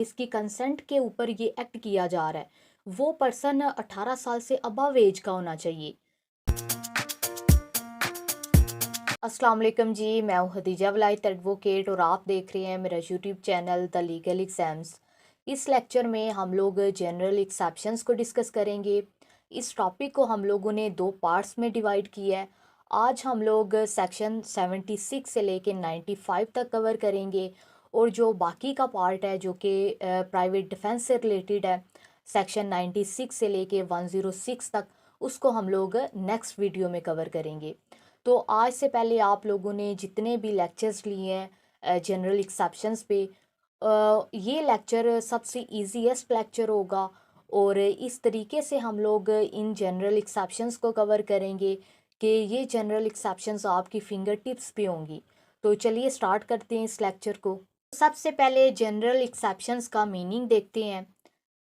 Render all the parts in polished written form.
इसकी कंसेंट के ऊपर ये एक्ट किया जा रहा है, वो पर्सन 18 साल से अबव एज का होना चाहिए। अस्सलाम वालेकुम जी, मैं हूँ खदीजा वलायत एडवोकेट और आप देख रहे हैं मेरा YouTube channel the legal exams. इस लेक्चर में हम लोग जनरल एक्सेप्शंस को डिस्कस करेंगे। इस टॉपिक को हम लोगों ने दो पार्ट्स में डिवाइड किया है। आज हम लोग सेक्शन 76 से लेके 95 तक कवर करेंगे और जो बाकी का पार्ट है जो कि प्राइवेट डिफेंस से रिलेटेड है, सेक्शन 96 से लेके 106 तक, उसको हम लोग नेक्स्ट वीडियो में कवर करेंगे। तो आज से पहले आप लोगों ने जितने भी लेक्चर्स लिए हैं जनरल एक्सेप्शंस पे, ये लेक्चर सबसे इजीएस्ट लेक्चर होगा और इस तरीके से हम लोग इन जनरल एक्सेप्शंस को कवर करेंगे कि ये जनरल एक्सेप्शंस आपकी फिंगर टिप्स पे होंगी। तो चलिए स्टार्ट करते हैं इस लेक्चर को। सबसे पहले जनरल एक्सेप्शंस का मीनिंग देखते हैं।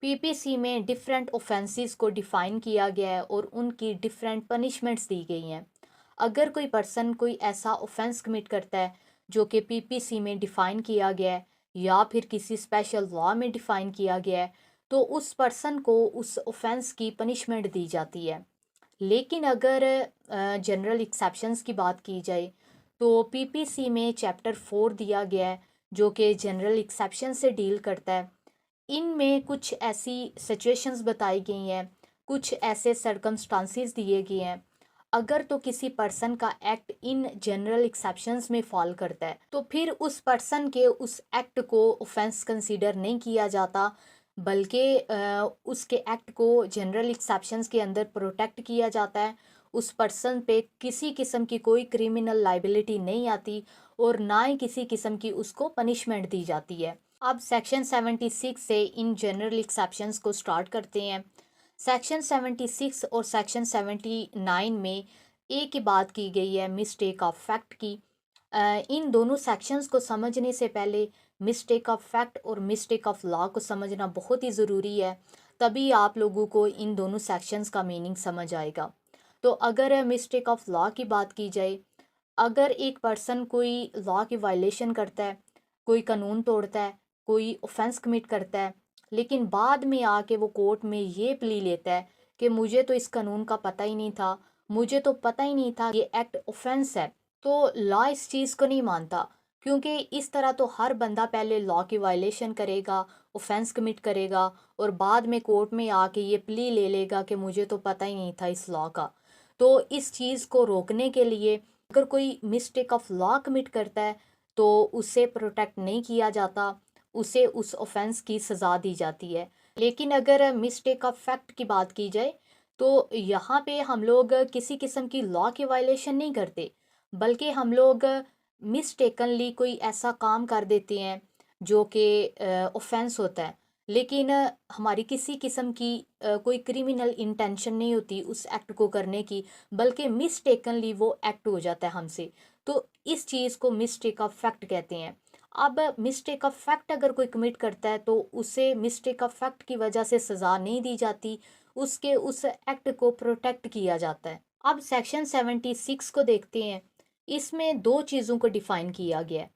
पीपीसी में डिफरेंट ऑफेंसेस को डिफ़ाइन किया गया है और उनकी डिफरेंट पनिशमेंट्स दी गई हैं। अगर कोई पर्सन कोई ऐसा ऑफेंस कमिट करता है जो कि पीपीसी में डिफ़ाइन किया गया है या फिर किसी स्पेशल लॉ में डिफ़ाइन किया गया है, तो उस पर्सन को उस ऑफेंस की पनिशमेंट दी जाती है। लेकिन अगर जनरल एक्सेप्शंस की बात की जाए तो पीपीसी में चैप्टर 4 दिया गया है जो कि जनरल एक्सेप्शन से डील करता है। इनमें कुछ ऐसी सिचुएशंस बताई गई हैं, कुछ ऐसे सर्कमस्टांसेस दिए गए हैं, अगर तो किसी पर्सन का एक्ट इन जनरल एक्सेप्शंस में फॉल करता है तो फिर उस पर्सन के उस एक्ट को ऑफेंस कंसीडर नहीं किया जाता, बल्कि उसके एक्ट को जनरल एक्सेप्शंस के अंदर प्रोटेक्ट किया जाता है। उस पर्सन पे किसी किस्म की कोई क्रिमिनल लाइबिलिटी नहीं आती और ना ही किसी किस्म की उसको पनिशमेंट दी जाती है। अब सेक्शन 76 से इन जनरल एक्सेप्शंस को स्टार्ट करते हैं। सेक्शन 76 और सेक्शन 79 में एक ही बात की गई है, मिस्टेक ऑफ फैक्ट की। इन दोनों सेक्शंस को समझने से पहले मिस्टेक ऑफ फैक्ट और मिस्टेक ऑफ लॉ को समझना बहुत ही ज़रूरी है, तभी आप लोगों को इन दोनों सेक्शंस का मीनिंग समझ आएगा। तो अगर मिस्टेक ऑफ लॉ की बात की जाए, अगर एक पर्सन कोई लॉ की वायलेशन करता है, कोई कानून तोड़ता है, कोई ऑफेंस कमिट करता है, लेकिन बाद में आके वो कोर्ट में ये प्ली लेता है कि मुझे तो इस कानून का पता ही नहीं था, मुझे तो पता ही नहीं था ये एक्ट ऑफेंस है, तो लॉ इस चीज़ को नहीं मानता। क्योंकि इस तरह तो हर बंदा पहले लॉ की वायलेशन करेगा, ऑफेंस कमिट करेगा और बाद में कोर्ट में आके ये प्ली ले लेगा कि मुझे तो पता ही नहीं था इस लॉ का। तो इस चीज़ को रोकने के लिए अगर कोई मिस्टेक ऑफ लॉ कमिट करता है तो उसे प्रोटेक्ट नहीं किया जाता, उसे उस ऑफेंस की सज़ा दी जाती है। लेकिन अगर मिस्टेक ऑफ फैक्ट की बात की जाए तो यहाँ पे हम लोग किसी किस्म की लॉ की वायलेशन नहीं करते, बल्कि हम लोग मिस्टेकनली कोई ऐसा काम कर देते हैं जो कि ऑफेंस होता है, लेकिन हमारी किसी किस्म की कोई क्रिमिनल इंटेंशन नहीं होती उस एक्ट को करने की, बल्कि मिस्टेकनली वो एक्ट हो जाता है हमसे। तो इस चीज़ को मिस्टेक ऑफ फैक्ट कहते हैं। अब मिस्टेक ऑफ फैक्ट अगर कोई कमिट करता है तो उसे मिस्टेक ऑफ फैक्ट की वजह से सज़ा नहीं दी जाती, उसके उस एक्ट को प्रोटेक्ट किया जाता है। अब सेक्शन 76 को देखते हैं। इसमें दो चीज़ों को डिफ़ाइन किया गया है।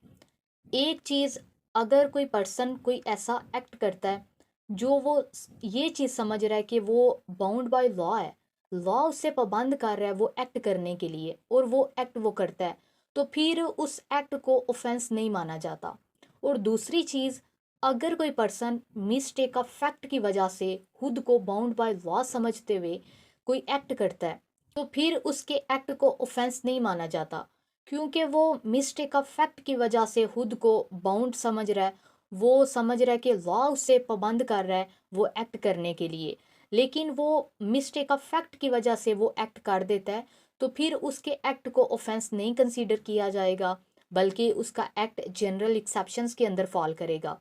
एक चीज़, अगर कोई पर्सन कोई ऐसा एक्ट करता है जो वो ये चीज़ समझ रहा है कि वो बाउंड बाय लॉ है, लॉ उससे पाबंद कर रहा है वो एक्ट करने के लिए, और वो एक्ट वो करता है, तो फिर उस एक्ट को ऑफेंस नहीं माना जाता। और दूसरी चीज़, अगर कोई पर्सन मिस्टेक ऑफ फैक्ट की वजह से खुद को बाउंड बाय लॉ समझते हुए कोई एक्ट करता है, तो फिर उसके एक्ट को ऑफेंस नहीं माना जाता, क्योंकि वो मिस्टेक ऑफ फैक्ट की वजह से खुद को बाउंड समझ रहा है, वो समझ रहा है कि लॉ उससे पाबंद कर रहा है वो एक्ट करने के लिए, लेकिन वो मिस्टेक ऑफ फैक्ट की वजह से वो एक्ट कर देता है, तो फिर उसके एक्ट को ऑफेंस नहीं कंसीडर किया जाएगा, बल्कि उसका एक्ट जनरल एक्सेप्शंस के अंदर फॉल करेगा।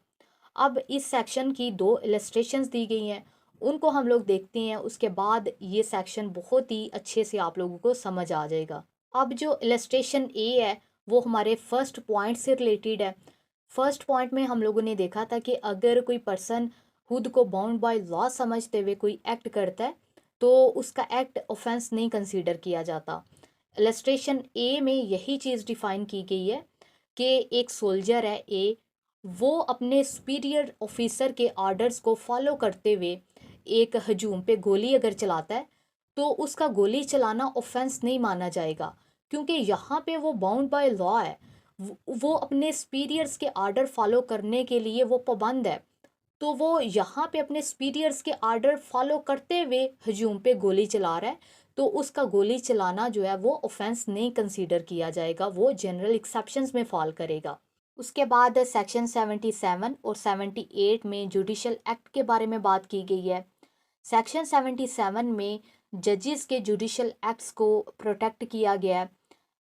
अब इस सेक्शन की दो इलस्ट्रेशंस दी गई हैं, उनको हम लोग देखते हैं, उसके बाद ये सेक्शन बहुत ही अच्छे से आप लोगों को समझ आ जाएगा। अब जो इलस्ट्रेशन ए है वो हमारे फर्स्ट पॉइंट से रिलेटेड है। फर्स्ट पॉइंट में हम लोगों ने देखा था कि अगर कोई पर्सन खुद को बाउंड बाय लॉ समझते हुए कोई एक्ट करता है तो उसका एक्ट ऑफेंस नहीं कंसीडर किया जाता। इलस्ट्रेशन ए में यही चीज़ डिफाइन की गई है कि एक सोल्जर है ए, वो अपने सुपीरियर ऑफिसर के आर्डर्स को फॉलो करते हुए एक हजूम पे गोली अगर चलाता है तो उसका गोली चलाना ऑफेंस नहीं माना जाएगा, क्योंकि यहाँ पे वो बाउंड बाय लॉ है। वो अपने सुपीरियर्स के आर्डर फॉलो करने के लिए वो पाबंद है। तो वो यहाँ पे अपने सुपीरियर्स के आर्डर फॉलो करते हुए हजूम पे गोली चला रहा है, तो उसका गोली चलाना जो है वो ऑफेंस नहीं कंसीडर किया जाएगा, वो जनरल एक्सेप्शंस में फॉल करेगा। उसके बाद सेक्शन 77 और 78 में जुडिशल एक्ट के बारे में बात की गई है। सेक्शन 77 में जजेस के जुडिशल एक्ट्स को प्रोटेक्ट किया गया है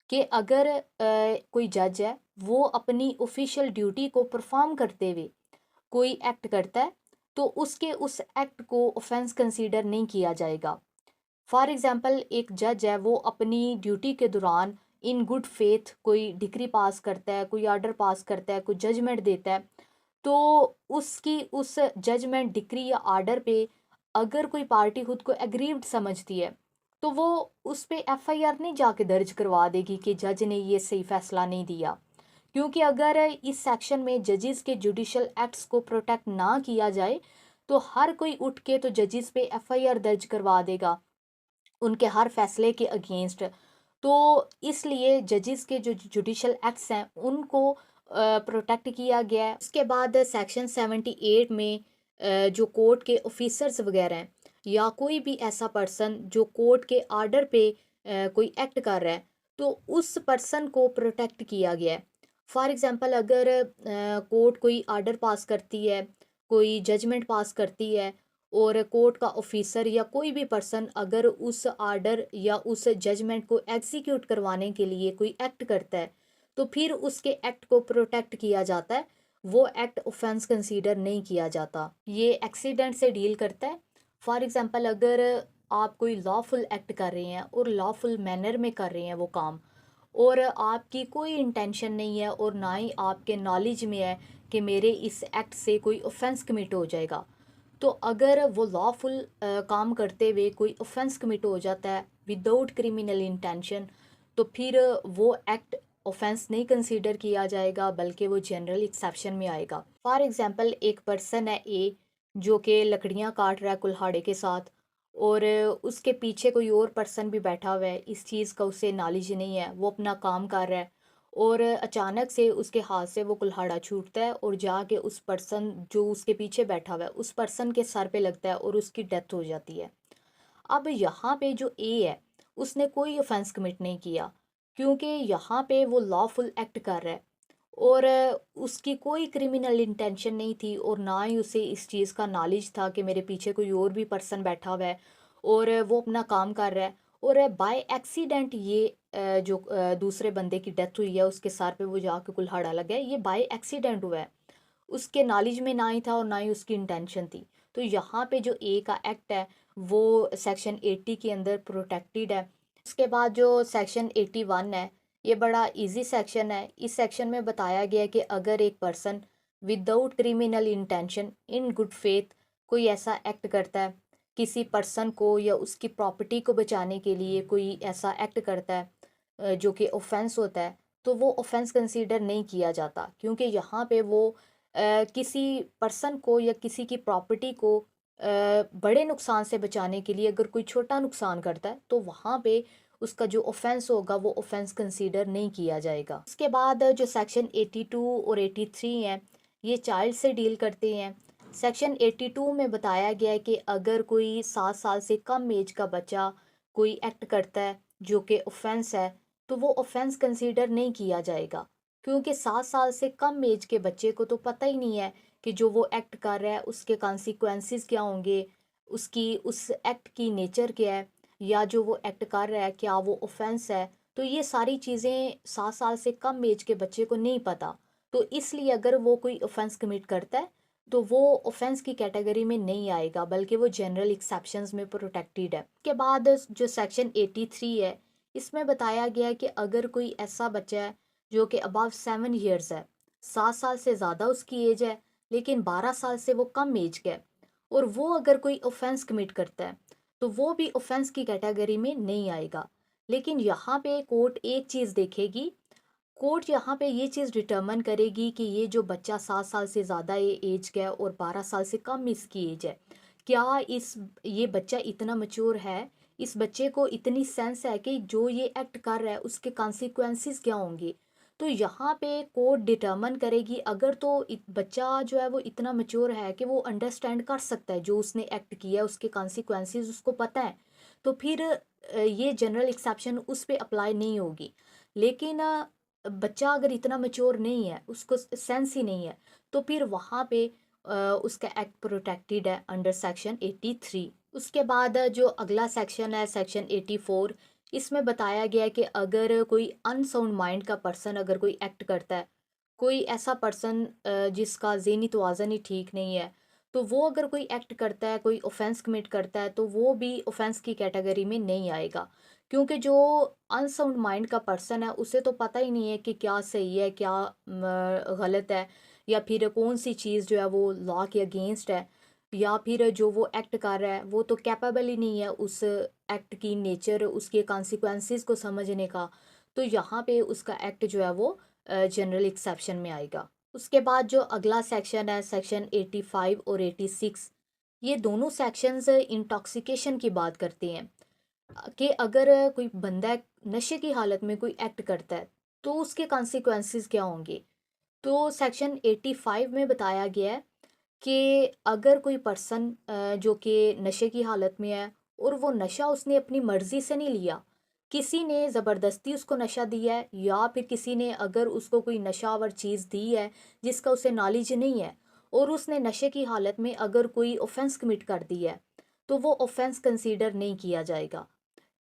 कि अगर कोई जज है वो अपनी ऑफिशियल ड्यूटी को परफॉर्म करते हुए कोई एक्ट करता है तो उसके उस एक्ट को ऑफेंस कंसीडर नहीं किया जाएगा। फॉर एग्जांपल एक जज है वो अपनी ड्यूटी के दौरान इन गुड फेथ कोई डिक्री पास करता है, कोई ऑर्डर पास करता है, कोई जजमेंट देता है, तो उसकी उस जजमेंट डिक्री या ऑर्डर पे अगर कोई पार्टी खुद को एग्रीव्ड समझती है तो वो उस पे एफआईआर नहीं जाके दर्ज करवा देगी कि जज ने ये सही फैसला नहीं दिया, क्योंकि अगर इस सेक्शन में जजेस के जुडिशल एक्ट्स को प्रोटेक्ट ना किया जाए तो हर कोई उठ के तो जजेस पे एफआईआर दर्ज करवा देगा उनके हर फैसले के अगेंस्ट। तो इसलिए जजेस के जो जुडिशल एक्ट्स हैं उनको प्रोटेक्ट किया गया है। उसके बाद सेक्शन 78 में जो कोर्ट के ऑफिसर्स वगैरह हैं या कोई भी ऐसा पर्सन जो कोर्ट के आर्डर पे कोई एक्ट कर रहा है तो उस पर्सन को प्रोटेक्ट किया गया है। फॉर एग्जांपल अगर कोर्ट कोई आर्डर पास करती है, कोई जजमेंट पास करती है और कोर्ट का ऑफिसर या कोई भी पर्सन अगर उस आर्डर या उस जजमेंट को एग्जीक्यूट करवाने के लिए कोई एक्ट करता है तो फिर उसके एक्ट को प्रोटेक्ट किया जाता है, वो एक्ट ऑफेंस कंसीडर नहीं किया जाता। ये एक्सीडेंट से डील करता है। फॉर एग्जांपल अगर आप कोई लॉफुल एक्ट कर रहे हैं और लॉफुल मैनर में कर रहे हैं वो काम, और आपकी कोई इंटेंशन नहीं है और ना ही आपके नॉलेज में है कि मेरे इस एक्ट से कोई ऑफेंस कमिट हो जाएगा, तो अगर वो लॉफुल काम करते हुए कोई ऑफेंस कमिट हो जाता है विदाउट क्रिमिनल इंटेंशन, तो फिर वो एक्ट ऑफेंस नहीं कंसीडर किया जाएगा बल्कि वो जनरल एक्सेप्शन में आएगा। फॉर एग्जांपल एक पर्सन है ए जो कि लकड़ियां काट रहा है कुल्हाड़े के साथ, और उसके पीछे कोई और पर्सन भी बैठा हुआ है, इस चीज़ का उसे नॉलेज नहीं है, वो अपना काम कर रहा है और अचानक से उसके हाथ से वो कुल्हाड़ा छूटता है और जाके उस पर्सन जो उसके पीछे बैठा हुआ है उस पर्सन के सर पे लगता है और उसकी डेथ हो जाती है। अब यहाँ पे जो ए है उसने कोई ऑफेंस कमिट नहीं किया, क्योंकि यहाँ पे वो लॉफुल एक्ट कर रहा है और उसकी कोई क्रिमिनल इंटेंशन नहीं थी और ना ही उसे इस चीज़ का नॉलेज था कि मेरे पीछे कोई और भी पर्सन बैठा हुआ है और वो अपना काम कर रहा है और बाय एक्सीडेंट ये जो दूसरे बंदे की डेथ हुई है उसके सर पे वो जाके कुल्हाड़ा लगा है, ये बाय एक्सीडेंट हुआ है, उसके नॉलेज में ना ही था और ना ही उसकी इंटेंशन थी। तो यहाँ पे जो ए का एक्ट है वो सेक्शन 80 के अंदर प्रोटेक्टेड है। उसके बाद जो सेक्शन 81 है ये बड़ा इजी सेक्शन है। इस सेक्शन में बताया गया है कि अगर एक person without criminal intention in good faith कोई ऐसा एक्ट करता है, किसी पर्सन को या उसकी प्रॉपर्टी को बचाने के लिए कोई ऐसा एक्ट करता है जो कि ऑफेंस होता है, तो वो ऑफेंस कंसीडर नहीं किया जाता, क्योंकि यहाँ पे वो किसी पर्सन को या किसी की प्रॉपर्टी को बड़े नुकसान से बचाने के लिए अगर कोई छोटा नुकसान करता है तो वहाँ पे उसका जो ऑफेंस होगा वो ऑफेंस कंसीडर नहीं किया जाएगा। उसके बाद जो सेक्शन 82 और 83 हैं ये चाइल्ड से डील करते हैं। सेक्शन 82 में बताया गया है कि अगर कोई 7 साल से कम एज का बच्चा कोई एक्ट करता है जो कि ऑफेंस है तो वो ऑफेंस कंसीडर नहीं किया जाएगा, क्योंकि 7 साल से कम एज के बच्चे को तो पता ही नहीं है कि जो वो एक्ट कर रहा है उसके कॉन्सिक्वेंसेस क्या होंगे, उसकी उस एक्ट की नेचर क्या है, या जो वो एक्ट कर रहा है क्या वो ऑफेंस है। तो ये सारी चीज़ें 7 साल से कम एज के बच्चे को नहीं पता, तो इसलिए अगर वो कोई ऑफेंस कमिट करता है तो वो ऑफेंस की कैटेगरी में नहीं आएगा बल्कि वो जनरल एक्सेप्शंस में प्रोटेक्टेड है। उसके बाद जो सेक्शन 83 है इसमें बताया गया है कि अगर कोई ऐसा बच्चा है जो कि अबव 7 ईयर्स है, 7 साल से ज़्यादा उसकी एज है लेकिन 12 साल से वो कम एज का है, और वो अगर कोई ऑफेंस कमिट करता है तो वो भी ऑफेंस की कैटेगरी में नहीं आएगा। लेकिन यहाँ पे कोर्ट एक चीज़ देखेगी, कोर्ट यहाँ पे ये चीज़ डिटर्मन करेगी कि ये जो बच्चा 7 साल से ज़्यादा एज का है और 12 साल से कम इसकी एज है, क्या ये बच्चा इतना मच्योर है, इस बच्चे को इतनी सेंस है कि जो ये एक्ट कर रहा है उसके कॉन्सिक्वेंसेस क्या होंगे। तो यहाँ पे कोर्ट डिटर्मन करेगी, अगर तो बच्चा जो है वो इतना मच्योर है कि वो अंडरस्टैंड कर सकता है जो उसने एक्ट किया है उसके कॉन्सिक्वेंसेस उसको पता है, तो फिर ये जनरल एक्सेप्शन उस पे अप्लाई नहीं होगी। लेकिन बच्चा अगर इतना मैच्योर नहीं है, उसको सेंस ही नहीं है, तो फिर वहाँ पे उसका एक्ट प्रोटेक्टेड है अंडर सेक्शन 83। उसके बाद जो अगला सेक्शन है सेक्शन 84, इसमें बताया गया है कि अगर कोई अनसाउंड माइंड का पर्सन अगर कोई एक्ट करता है, कोई ऐसा पर्सन जिसका ज़हनी तवाज़न ही ठीक नहीं है, तो वो अगर कोई एक्ट करता है, कोई ऑफेंस कमिट करता है, तो वो भी ऑफेंस की कैटेगरी में नहीं आएगा। क्योंकि जो अनसाउंड माइंड का पर्सन है उसे तो पता ही नहीं है कि क्या सही है, क्या गलत है, या फिर कौन सी चीज़ जो है वो लॉ के अगेंस्ट है, या फिर जो वो एक्ट कर रहा है वो तो कैपेबल ही नहीं है उस एक्ट की नेचर, उसके कॉन्सिक्वेंसेस को समझने का। तो यहाँ पे उसका एक्ट जो है वो जनरल एक्सेप्शन में आएगा। उसके बाद जो अगला सेक्शन है सेक्शन 85 और 86, ये दोनों सेक्शंस इंटॉक्सिकेशन की बात करते हैं कि अगर कोई बंदा नशे की हालत में कोई एक्ट करता है तो उसके कॉन्सिक्वेंसेस क्या होंगे। तो सेक्शन 85 में बताया गया है कि अगर कोई पर्सन जो कि नशे की हालत में है और वो नशा उसने अपनी मर्ज़ी से नहीं लिया, किसी ने ज़बरदस्ती उसको नशा दिया है, या फिर किसी ने अगर उसको कोई नशावर चीज़ दी है जिसका उसे नॉलेज नहीं है, और उसने नशे की हालत में अगर कोई ऑफेंस कमिट कर दिया है, तो वो ऑफेंस कंसीडर नहीं किया जाएगा।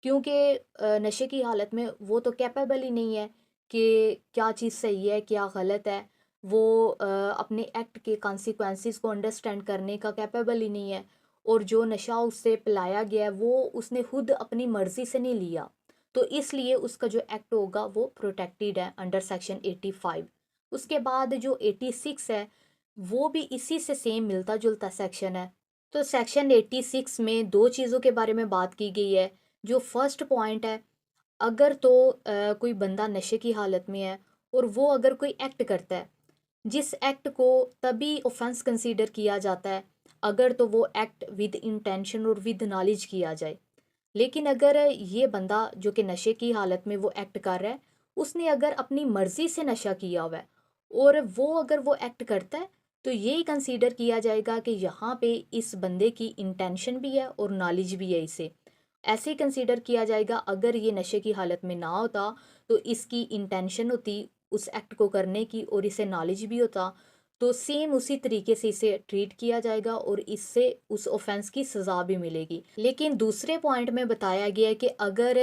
क्योंकि नशे की हालत में वो तो कैपेबल ही नहीं है कि क्या चीज़ सही है क्या गलत है, वो अपने एक्ट के कॉन्सिक्वेंसेस को अंडरस्टैंड करने का कैपेबल ही नहीं है, और जो नशा उससे पिलाया गया है वो उसने खुद अपनी मर्ज़ी से नहीं लिया, तो इसलिए उसका जो एक्ट होगा वो प्रोटेक्टेड है अंडर सेक्शन 85। उसके बाद जो 86 है वो भी इसी से सेम मिलता जुलता सेक्शन है। तो सेक्शन 86 में दो चीज़ों के बारे में बात की गई है। जो फर्स्ट पॉइंट है, अगर तो कोई बंदा नशे की हालत में है और वो अगर कोई एक्ट करता है जिस एक्ट को तभी ऑफेंस कंसीडर किया जाता है अगर तो वो एक्ट विद इंटेंशन और विद नॉलेज किया जाए। लेकिन अगर ये बंदा जो कि नशे की हालत में वो एक्ट कर रहा है, उसने अगर अपनी मर्ज़ी से नशा किया हुआ है और वो अगर वो एक्ट करता है, तो ये कंसीडर किया जाएगा कि यहाँ पे इस बंदे की इंटेंशन भी है और नॉलेज भी है इसे। ऐसे कंसीडर किया जाएगा, अगर ये नशे की हालत में ना होता तो इसकी इंटेंशन होती उस एक्ट को करने की और इसे नॉलेज भी होता, तो सेम उसी तरीके से इसे ट्रीट किया जाएगा और इससे उस ऑफेंस की सज़ा भी मिलेगी। लेकिन दूसरे पॉइंट में बताया गया है कि अगर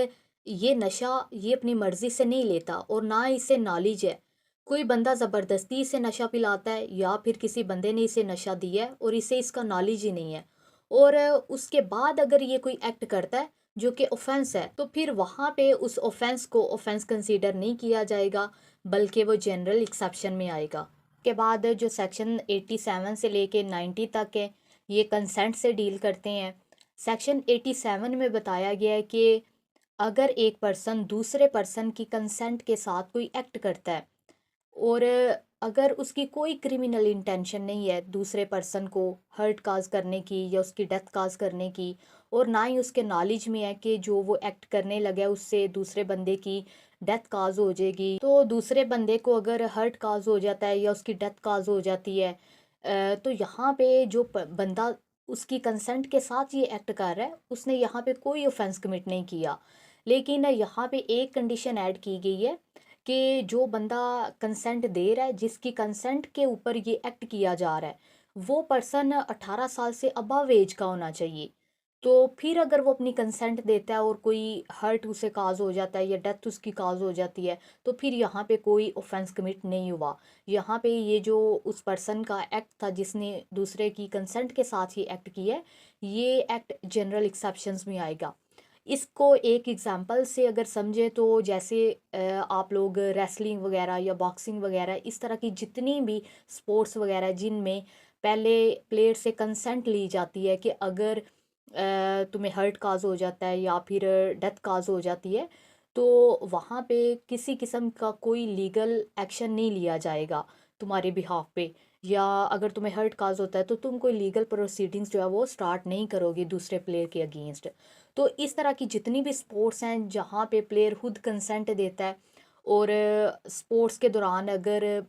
ये नशा ये अपनी मर्ज़ी से नहीं लेता और ना इसे नॉलेज है, कोई बंदा ज़बरदस्ती इसे नशा पिलाता है या फिर किसी बंदे ने इसे नशा दिया है और इसे इसका नॉलेज ही नहीं है, और उसके बाद अगर ये कोई एक्ट करता है जो कि ऑफेंस है, तो फिर वहाँ पे उस ऑफेंस को ऑफेंस कंसीडर नहीं किया जाएगा, बल्कि वो जनरल एक्सेप्शन में आएगा। के बाद जो सेक्शन 87 से लेके 90 तक है, ये कंसेंट से डील करते हैं। सेक्शन 87 में बताया गया है कि अगर एक पर्सन दूसरे पर्सन की कंसेंट के साथ कोई एक्ट करता है और अगर उसकी कोई क्रिमिनल इंटेंशन नहीं है दूसरे पर्सन को हर्ट काज करने की या उसकी डेथ काज करने की, और ना ही उसके नॉलेज में है कि जो वो एक्ट करने लगा है उससे दूसरे बंदे की डेथ काज हो जाएगी, तो दूसरे बंदे को अगर हर्ट काज हो जाता है या उसकी डेथ काज हो जाती है, तो यहाँ पे जो बंदा उसकी कंसेंट के साथ ये एक्ट कर रहा है उसने यहाँ पे कोई ऑफेंस कमिट नहीं किया। लेकिन यहाँ पे एक कंडीशन ऐड की गई है कि जो बंदा कंसेंट दे रहा है, जिसकी कंसेंट के ऊपर ये एक्ट किया जा रहा है, वो पर्सन 18 साल से अबव एज का होना चाहिए। तो फिर अगर वो अपनी कंसेंट देता है और कोई हर्ट उसे काज हो जाता है या डेथ उसकी काज हो जाती है, तो फिर यहाँ पे कोई ऑफेंस कमिट नहीं हुआ। यहाँ पे ये जो उस पर्सन का एक्ट था जिसने दूसरे की कंसेंट के साथ ही एक्ट किया है, ये एक्ट जनरल एक्सेप्शंस में आएगा। इसको एक एग्जांपल से अगर समझे तो जैसे आप लोग रेसलिंग वगैरह या बॉक्सिंग वगैरह इस तरह की जितनी भी स्पोर्ट्स वगैरह जिनमें पहले प्लेयर से कंसेंट ली जाती है कि अगर तुम्हें हर्ट काज हो जाता है या फिर डेथ काज हो जाती है, तो वहाँ पे किसी किस्म का कोई लीगल एक्शन नहीं लिया जाएगा तुम्हारे बिहाफ पे, या अगर तुम्हें हर्ट काज होता है तो तुम कोई लीगल प्रोसीडिंग्स जो है वो स्टार्ट नहीं करोगे दूसरे प्लेयर के अगेंस्ट। तो इस तरह की जितनी भी स्पोर्ट्स हैं जहाँ पे प्लेयर खुद कंसेंट देता है, और स्पोर्ट्स के दौरान अगर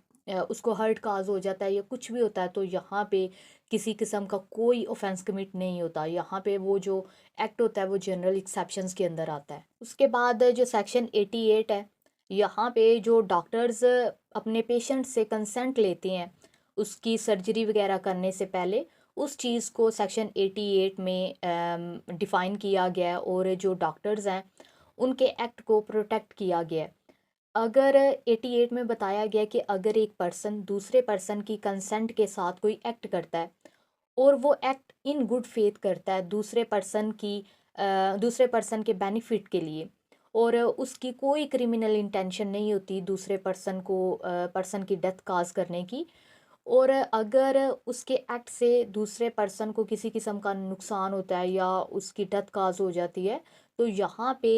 उसको हर्ट काज हो जाता है या कुछ भी होता है, तो यहाँ पे किसी किस्म का कोई ऑफेंस कमिट नहीं होता। यहाँ पे वो जो एक्ट होता है वो जनरल एक्सेप्शंस के अंदर आता है। उसके बाद जो सेक्शन 88 है, यहाँ पे जो डॉक्टर्स अपने पेशेंट से कंसेंट लेते हैं उसकी सर्जरी वगैरह करने से पहले, उस चीज़ को सेक्शन 88 में डिफ़ाइन किया गया है, और जो डॉक्टर्स हैं उनके एक्ट को प्रोटेक्ट किया गया है। अगर 88 में बताया गया कि अगर एक पर्सन दूसरे पर्सन की कंसेंट के साथ कोई एक्ट करता है, और वो एक्ट इन गुड फेथ करता है दूसरे पर्सन के बेनिफिट के लिए, और उसकी कोई क्रिमिनल इंटेंशन नहीं होती दूसरे पर्सन की डेथ काज करने की, और अगर उसके एक्ट से दूसरे पर्सन को किसी किस्म का नुकसान होता है या उसकी डेथ काज हो जाती है, तो यहाँ पे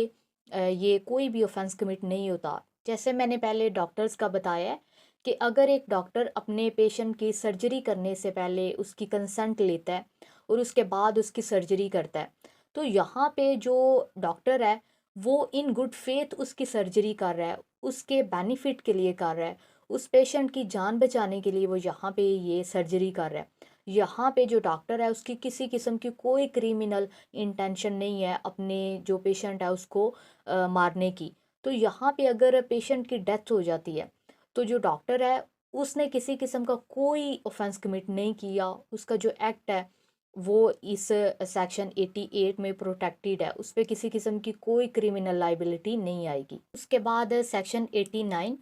ये कोई भी ऑफेंस कमिट नहीं होता। जैसे मैंने पहले डॉक्टर्स का बताया है कि अगर एक डॉक्टर अपने पेशेंट की सर्जरी करने से पहले उसकी कंसेंट लेता है और उसके बाद उसकी सर्जरी करता है, तो यहाँ पे जो डॉक्टर है वो इन गुड फेथ उसकी सर्जरी कर रहा है, उसके बेनिफिट के लिए कर रहा है, उस पेशेंट की जान बचाने के लिए वो यहाँ पे ये सर्जरी कर रहा है। यहाँ पे जो डॉक्टर है उसकी किसी किस्म की कोई क्रिमिनल इंटेंशन नहीं है अपने जो पेशेंट है उसको मारने की। तो यहाँ पे अगर पेशेंट की डेथ हो जाती है, तो जो डॉक्टर है उसने किसी किस्म का कोई ऑफेंस कमिट नहीं किया, उसका जो एक्ट है वो इस सेक्शन 88 में प्रोटेक्टेड है, उस पर किसी किस्म की कोई क्रिमिनल लाइबिलिटी नहीं आएगी। उसके बाद सेक्शन 89,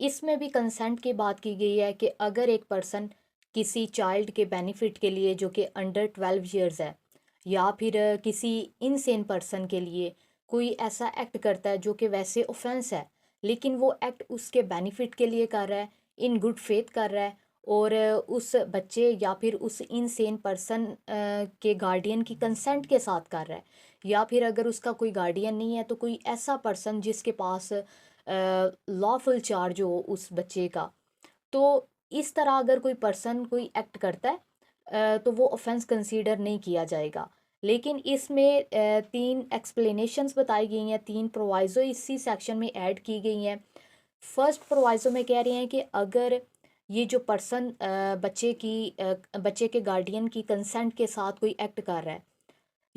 इसमें भी कंसेंट की बात की गई है कि अगर एक पर्सन किसी चाइल्ड के बेनिफिट के लिए जो कि अंडर 12 ईयर्स है, या फिर किसी इनसेन पर्सन के लिए कोई ऐसा एक्ट करता है जो कि वैसे ऑफेंस है, लेकिन वो एक्ट उसके बेनिफिट के लिए कर रहा है, इन गुड फेथ कर रहा है, और उस बच्चे या फिर उस इनसेन पर्सन के गार्डियन की कंसेंट के साथ कर रहा है, या फिर अगर उसका कोई गार्डियन नहीं है तो कोई ऐसा पर्सन जिसके पास लॉफुल चार्ज हो उस बच्चे का, तो इस तरह अगर कोई पर्सन कोई एक्ट करता है तो वो ऑफेंस कंसीडर नहीं किया जाएगा। लेकिन इसमें तीन एक्सप्लेनेशंस बताई गई हैं, तीन प्रोवाइज़ो इसी सेक्शन में ऐड की गई हैं। फर्स्ट प्रोवाइज़ो में कह रहे हैं कि अगर ये जो पर्सन बच्चे के गार्डियन की कंसेंट के साथ कोई एक्ट कर रहा है,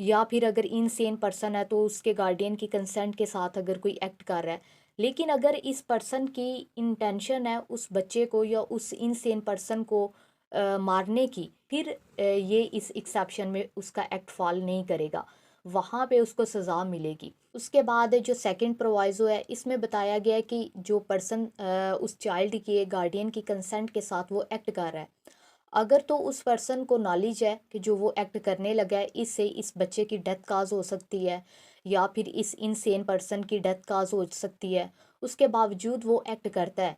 या फिर अगर इनसेन पर्सन है तो उसके गार्डियन की कंसेंट के साथ अगर कोई एक्ट कर रहा है, लेकिन अगर इस पर्सन की इंटेंशन है उस बच्चे को या उस इनसेन पर्सन को मारने की, फिर ये इस एक्सेप्शन में उसका एक्ट फॉल नहीं करेगा, वहाँ पे उसको सज़ा मिलेगी। उसके बाद जो सेकंड प्रोवाइज़ो है इसमें बताया गया है कि जो पर्सन उस चाइल्ड के गार्डियन की कंसेंट के साथ वो एक्ट कर रहा है, अगर तो उस पर्सन को नॉलेज है कि जो वो एक्ट करने लगा है इससे इस बच्चे की डेथ काज हो सकती है, या फिर इस इनसेन पर्सन की डेथ काज हो सकती है, उसके बावजूद वो एक्ट करता है,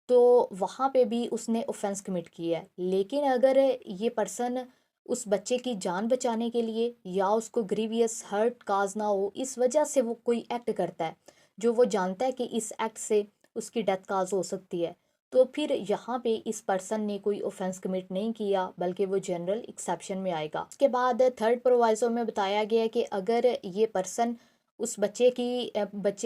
तो वहाँ पे भी उसने ऑफेंस कमिट किया है। लेकिन अगर ये पर्सन उस बच्चे की जान बचाने के लिए या उसको ग्रीवियस हर्ट काज ना हो इस वजह से वो कोई एक्ट करता है जो वो जानता है कि इस एक्ट से उसकी डेथ काज हो सकती है, तो फिर यहाँ पे इस पर्सन ने कोई ऑफेंस कमिट नहीं किया बल्कि वो जनरल एक्सेप्शन में आएगा। उसके बाद थर्ड प्रोवाइजो में बताया गया है कि अगर ये पर्सन उस बच्चे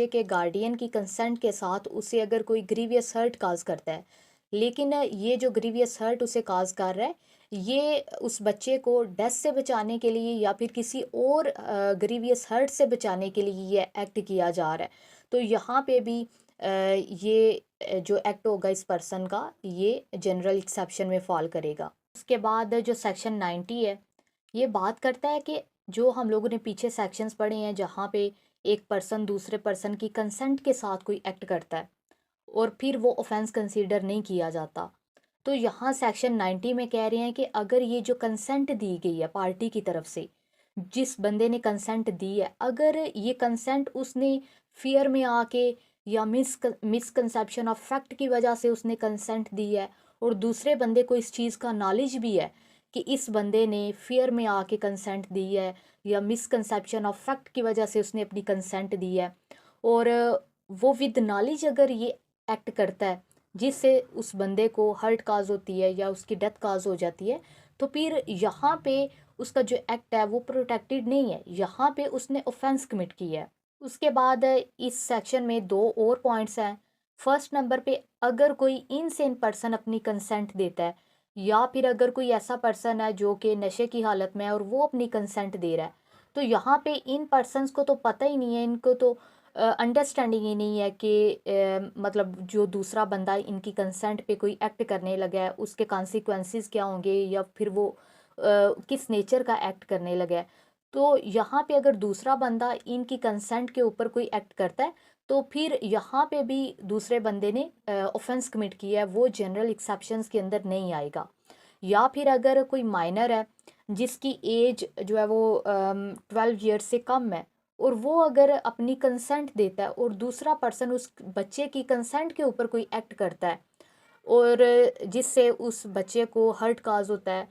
के गार्डियन की कंसेंट के साथ उसे अगर कोई ग्रीवियस हर्ट काज करता है, लेकिन ये जो ग्रीवियस हर्ट उसे काज कर रहा है ये उस बच्चे को डेथ से बचाने के लिए या फिर किसी और ग्रीवियस हर्ट से बचाने के लिए ये एक्ट किया जा रहा है, तो यहाँ पे भी ये जो एक्ट होगा इस पर्सन का ये जनरल एक्सेप्शन में फॉल करेगा। उसके बाद जो सेक्शन 90 है ये बात करता है कि जो हम लोगों ने पीछे सेक्शंस पढ़े हैं जहाँ पे एक पर्सन दूसरे पर्सन की कंसेंट के साथ कोई एक्ट करता है और फिर वो ऑफेंस कंसीडर नहीं किया जाता, तो यहाँ सेक्शन 90 में कह रहे हैं कि अगर ये जो कंसेंट दी गई है पार्टी की तरफ से, जिस बंदे ने कंसेंट दी है, अगर ये कंसेंट उसने फियर में आके या मिसकंसेप्शन ऑफ फैक्ट की वजह से उसने कंसेंट दी है, और दूसरे बंदे को इस चीज़ का नॉलेज भी है कि इस बंदे ने फियर में आके कंसेंट दी है या मिसकंसेप्शन ऑफ फैक्ट की वजह से उसने अपनी कंसेंट दी है, और वो विद नॉलेज अगर ये एक्ट करता है जिससे उस बंदे को हर्ट काज होती है या उसकी डेथ काज हो जाती है, तो फिर यहाँ पे उसका जो एक्ट है वो प्रोटेक्टेड नहीं है, यहाँ पे उसने ऑफेंस कमिट किया है। उसके बाद इस सेक्शन में दो और पॉइंट्स हैं। फर्स्ट नंबर पे, अगर कोई इनसेन पर्सन अपनी कंसेंट देता है या फिर अगर कोई ऐसा पर्सन है जो कि नशे की हालत में है और वो अपनी कंसेंट दे रहा है, तो यहाँ पे इन पर्सनस को तो पता ही नहीं है, इनको तो अंडरस्टैंडिंग ही नहीं है कि मतलब जो दूसरा बंदा इनकी कंसेंट पे कोई एक्ट करने लगा है उसके कॉन्सिक्वेंसेस क्या होंगे या फिर वो किस नेचर का एक्ट करने लगा है। तो यहाँ पे अगर दूसरा बंदा इनकी कंसेंट के ऊपर कोई एक्ट करता है तो फिर यहाँ पे भी दूसरे बंदे ने ऑफेंस कमिट किया है, वो जनरल एक्सेप्शंस के अंदर नहीं आएगा। या फिर अगर कोई माइनर है जिसकी एज जो है वो 12 ईयर्स से कम है और वो अगर अपनी कंसेंट देता है और दूसरा पर्सन उस बच्चे की कंसेंट के ऊपर कोई एक्ट करता है और जिससे उस बच्चे को हर्ट काज होता है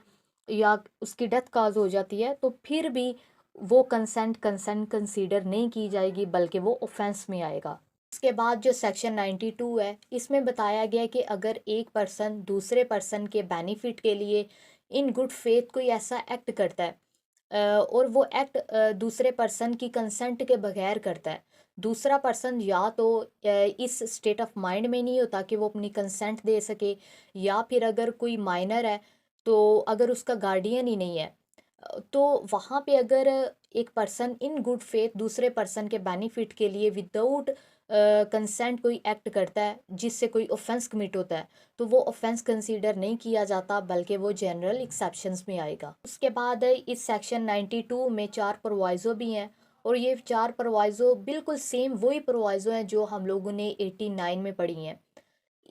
या उसकी डेथ काज हो जाती है, तो फिर भी वो कंसेंट कंसेंट कंसीडर नहीं की जाएगी बल्कि वो ऑफेंस में आएगा। इसके बाद जो सेक्शन 92 है इसमें बताया गया है कि अगर एक पर्सन दूसरे पर्सन के बेनिफिट के लिए इन गुड फेथ कोई ऐसा एक्ट करता है और वो एक्ट दूसरे पर्सन की कंसेंट के बगैर करता है, दूसरा पर्सन या तो इस स्टेट ऑफ माइंड में नहीं होता कि वो अपनी कंसेंट दे सके, या फिर अगर कोई माइनर है तो अगर उसका गार्डियन ही नहीं है, तो वहाँ पे अगर एक पर्सन इन गुड फेथ दूसरे पर्सन के बेनिफिट के लिए विदाउट कंसेंट कोई एक्ट करता है जिससे कोई ऑफेंस कमिट होता है, तो वो ऑफेंस कंसीडर नहीं किया जाता बल्कि वो जनरल एक्सेप्शंस में आएगा। उसके बाद इस सेक्शन 92 में 4 प्रोवाइज़ो भी हैं और ये 4 प्रोवाइज़ो बिल्कुल सेम वही प्रोवाइज़ो हैं जो हम लोगों ने 89 में पढ़ी हैं।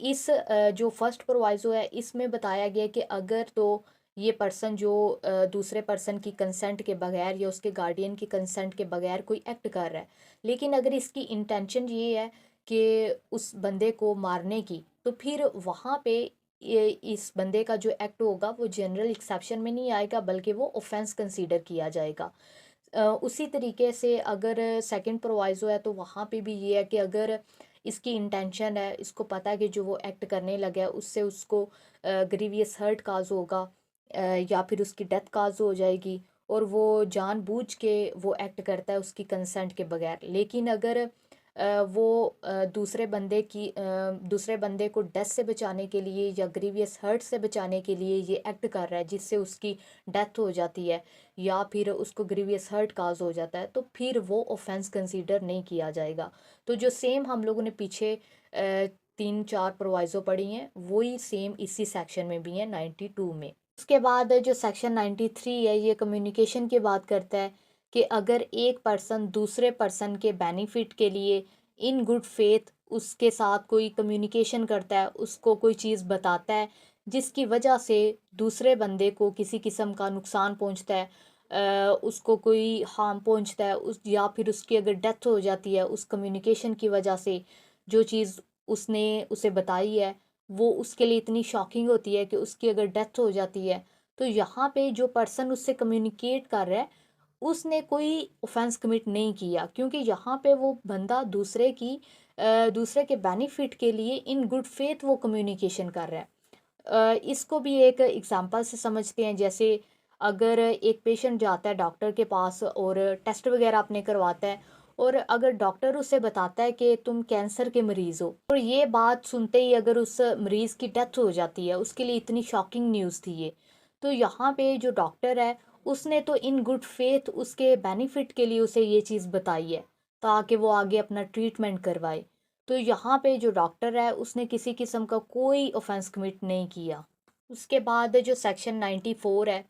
इस जो फर्स्ट प्रोवाइज़ो है इसमें बताया गया कि अगर तो ये पर्सन जो दूसरे पर्सन की कंसेंट के बगैर या उसके गार्डियन की कंसेंट के बगैर कोई एक्ट कर रहा है, लेकिन अगर इसकी इंटेंशन ये है कि उस बंदे को मारने की, तो फिर वहाँ पे ये इस बंदे का जो एक्ट होगा वो जनरल एक्सेप्शन में नहीं आएगा बल्कि वो ऑफेंस कंसीडर किया जाएगा। उसी तरीके से अगर सेकंड प्रोवाइज़ो है तो वहाँ पे भी ये है कि अगर इसकी इंटेंशन है, इसको पता है कि जो वो एक्ट करने लगा है उससे उसको ग्रीवियस हर्ट काज होगा या फिर उसकी डेथ काज हो जाएगी और वो जानबूझ के वो एक्ट करता है उसकी कंसेंट के बगैर, लेकिन अगर वो दूसरे बंदे को डेथ से बचाने के लिए या ग्रीवियस हर्ट से बचाने के लिए ये एक्ट कर रहा है जिससे उसकी डेथ हो जाती है या फिर उसको ग्रीवियस हर्ट काज हो जाता है, तो फिर वो ऑफेंस कंसीडर नहीं किया जाएगा। तो जो सेम हम लोगों ने पीछे 3-4 प्रोवाइज़ो पढ़ी हैं वही सेम इसी सेक्शन में भी हैं 92 में। उसके बाद जो सेक्शन 93 है ये कम्युनिकेशन की बात करता है कि अगर एक पर्सन दूसरे पर्सन के बेनिफिट के लिए इन गुड फेथ उसके साथ कोई कम्युनिकेशन करता है, उसको कोई चीज़ बताता है जिसकी वजह से दूसरे बंदे को किसी किस्म का नुकसान पहुंचता है, उसको कोई हार्म पहुंचता है उस या फिर उसकी अगर डेथ हो जाती है उस कम्युनिकेशन की वजह से, जो चीज़ उसने उसे बताई है वो उसके लिए इतनी शॉकिंग होती है कि उसकी अगर डेथ हो जाती है, तो यहाँ पे जो पर्सन उससे कम्युनिकेट कर रहा है उसने कोई ऑफेंस कमिट नहीं किया क्योंकि यहाँ पे वो बंदा दूसरे के बेनिफिट के लिए इन गुड फेथ वो कम्युनिकेशन कर रहा है। इसको भी एक एग्जांपल से समझते हैं, जैसे अगर एक पेशेंट जाता है डॉक्टर के पास और टेस्ट वगैरह अपने करवाता है और अगर डॉक्टर उसे बताता है कि तुम कैंसर के मरीज़ हो, और ये बात सुनते ही अगर उस मरीज़ की डेथ हो जाती है, उसके लिए इतनी शॉकिंग न्यूज़ थी ये, तो यहाँ पे जो डॉक्टर है उसने तो इन गुड फेथ उसके बेनिफिट के लिए उसे ये चीज़ बताई है ताकि वो आगे अपना ट्रीटमेंट करवाए। तो यहाँ पे जो डॉक्टर है उसने किसी किस्म का कोई ऑफेंस कमिट नहीं किया। उसके बाद जो सेक्शन 94 है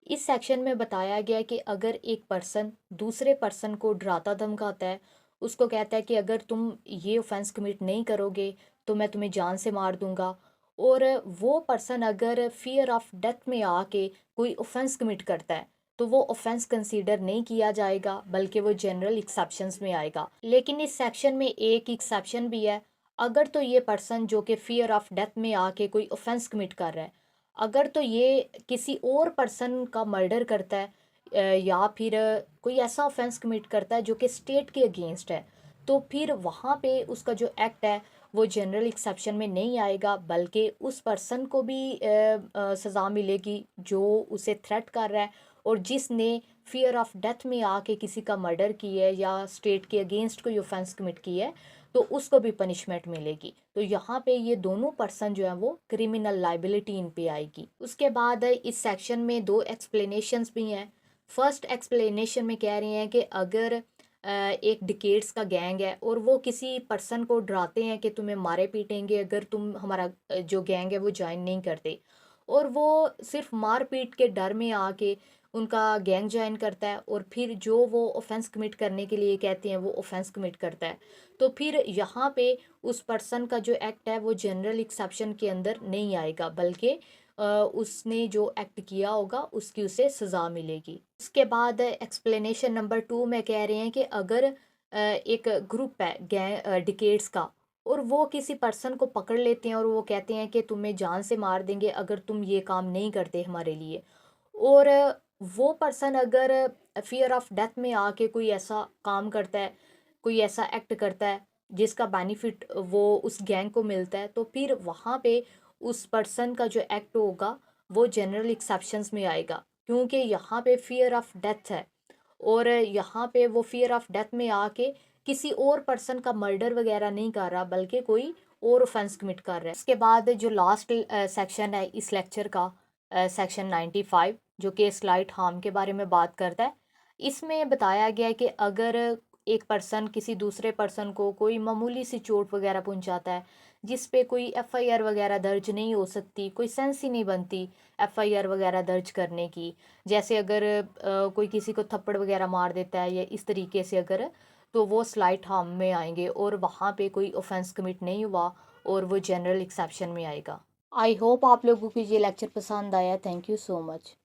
इस सेक्शन में बताया गया कि अगर एक पर्सन दूसरे पर्सन को डराता धमकाता है, उसको कहता है कि अगर तुम ये ऑफेंस कमिट नहीं करोगे तो मैं तुम्हें जान से मार दूंगा, और वो पर्सन अगर फियर ऑफ डेथ में आके कोई ऑफेंस कमिट करता है तो वो ऑफेंस कंसीडर नहीं किया जाएगा बल्कि वो जनरल एक्सेप्शंस में आएगा। लेकिन इस सेक्शन में एक एक्सेप्शन भी है, अगर तो ये पर्सन जो कि फियर ऑफ डेथ में आके कोई ऑफेंस कमिट कर रहा है, अगर तो ये किसी और पर्सन का मर्डर करता है या फिर कोई ऐसा ऑफेंस कमिट करता है जो कि स्टेट के अगेंस्ट है, तो फिर वहाँ पे उसका जो एक्ट है वो जनरल एक्सेप्शन में नहीं आएगा, बल्कि उस पर्सन को भी सज़ा मिलेगी जो उसे थ्रेट कर रहा है और जिसने फियर ऑफ डेथ में आके किसी का मर्डर किया है या स्टेट के अगेंस्ट कोई ऑफेंस कमिट किया है, तो उसको भी पनिशमेंट मिलेगी। तो यहाँ पे ये दोनों पर्सन जो है वो क्रिमिनल लाइबिलिटी इन पे आएगी। उसके बाद इस सेक्शन में दो एक्सप्लेनेशंस भी हैं। फर्स्ट एक्सप्लेनेशन में कह रहे हैं कि अगर एक डिकेट्स का गैंग है और वो किसी पर्सन को डराते हैं कि तुम्हें मारे पीटेंगे अगर तुम हमारा जो गैंग है वो ज्वाइन नहीं करते, और वो सिर्फ मार पीट के डर में आके उनका गैंग ज्वाइन करता है और फिर जो वो ऑफेंस कमिट करने के लिए कहते हैं वो ऑफेंस कमिट करता है, तो फिर यहाँ पे उस पर्सन का जो एक्ट है वो जनरल एक्सेप्शन के अंदर नहीं आएगा, बल्कि उसने जो एक्ट किया होगा उसकी उसे सज़ा मिलेगी। उसके बाद एक्सप्लेनेशन नंबर 2 में कह रहे हैं कि अगर एक ग्रुप है गैंग डिकेट्स का और वो किसी पर्सन को पकड़ लेते हैं और वो कहते हैं कि तुम्हें जान से मार देंगे अगर तुम ये काम नहीं करते हमारे लिए, और वो पर्सन अगर फियर ऑफ डेथ में आके कोई ऐसा काम करता है, कोई ऐसा एक्ट करता है जिसका बेनिफिट वो उस गैंग को मिलता है, तो फिर वहाँ पे उस पर्सन का जो एक्ट होगा वो जनरल एक्सेप्शंस में आएगा, क्योंकि यहाँ पे फियर ऑफ डेथ है और यहाँ पे वो फियर ऑफ डेथ में आके किसी और पर्सन का मर्डर वगैरह नहीं कर रहा बल्कि कोई और ऑफेंस कमिट कर रहा है। इसके बाद जो लास्ट सेक्शन है इस लेक्चर का, सेक्शन 95, जो कि स्लाइट हार्म के बारे में बात करता है। इसमें बताया गया है कि अगर एक पर्सन किसी दूसरे पर्सन को कोई मामूली सी चोट वगैरह पहुंचाता है जिस पे कोई एफआईआर वगैरह दर्ज नहीं हो सकती, कोई सेंस ही नहीं बनती एफआईआर वगैरह दर्ज करने की, जैसे अगर कोई किसी को थप्पड़ वगैरह मार देता है या इस तरीके से अगर, तो वो स्लाइट हार्म में आएंगे और वहाँ पे कोई ऑफेंस कमिट नहीं हुआ और वो जनरल एक्सेप्शन में आएगा। आई होप आप लोगों को ये लेक्चर पसंद आया। Thank you so much.